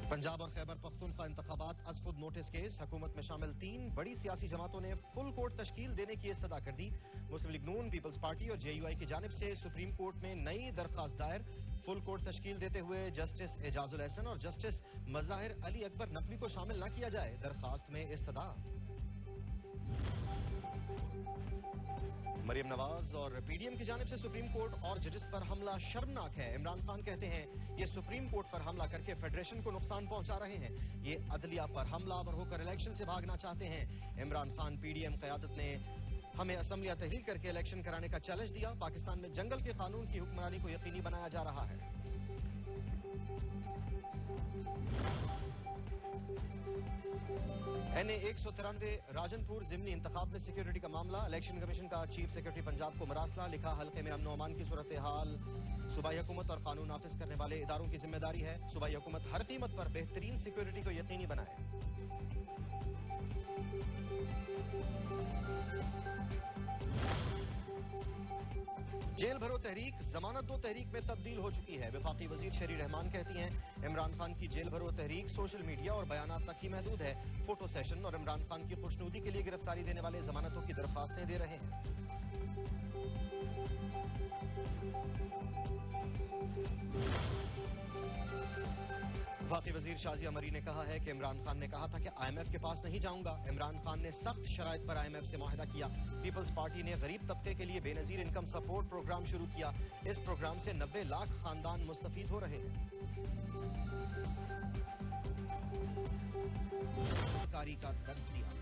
पंजाब और खैबर पख्तूनख्वा इंतखाबात अज खुद नोटिस केस। हुकूमत में शामिल 3 बड़ी सियासी जमातों ने फुल कोर्ट तश्कील देने की इस्तदा कर दी। मुस्लिम लीग नून, पीपल्स पार्टी और JUI की जानिब से सुप्रीम कोर्ट में नई दरख्वास्त दायर। फुल कोर्ट तश्कील देते हुए जस्टिस एजाजुल एहसन और जस्टिस मज़ाहिर अली अकबर नकवी को शामिल न किया जाए, दरख्वास्त में इस्तदा। मरियम नवाज और PDM की जानिब से सुप्रीम कोर्ट और जजेस पर हमला शर्मनाक है। इमरान खान कहते हैं ये सुप्रीम कोर्ट पर हमला करके फेडरेशन को नुकसान पहुंचा रहे हैं। ये अदलिया पर हमलावर होकर इलेक्शन से भागना चाहते हैं। इमरान खान PDM क़यादत ने हमें असम्बलिया तहलील करके इलेक्शन कराने का चैलेंज दिया। पाकिस्तान में जंगल के कानून की हुक्मरानी को यकीनी बनाया जा रहा है। NA 193 राजनपुर जिमनी इंतखाब में सिक्योरिटी का मामला। इलेक्शन कमीशन का चीफ सेक्रेटरी पंजाब को मरासला। लिखा हल्के में अमन अमान की सूरत हाल सूबाई हुकूमत और कानून नाफिज करने वाले इदारों की जिम्मेदारी है। सूबाई हुकूमत हर कीमत पर बेहतरीन सिक्योरिटी को यकीनी बनाए। जेल भरो तहरीक जमानत दो तहरीक में तब्दील हो चुकी है। वफाकी वजीर शरी रहमान कहती हैं इमरान खान की जेल भरो तहरीक सोशल मीडिया और बयानात तक ही महदूद है। फोटो सेशन और इमरान खान की खुशनुदी के लिए गिरफ्तारी देने वाले जमानतों की दरख्वास्तें दे रहे हैं। वफाकी वजीर शाजिया मरी ने कहा है कि इमरान खान ने कहा था कि IMF के पास नहीं जाऊंगा। इमरान खान ने सख्त शराइत पर IMF से मुआहदा किया। पीपल्स पार्टी ने गरीब तबके के लिए बेनजीर इनकम सपोर्ट प्रोग्राम शुरू किया। इस प्रोग्राम से 90 लाख खानदान मुस्तफीद हो रहे हैं। कारी का दर्ज लिया।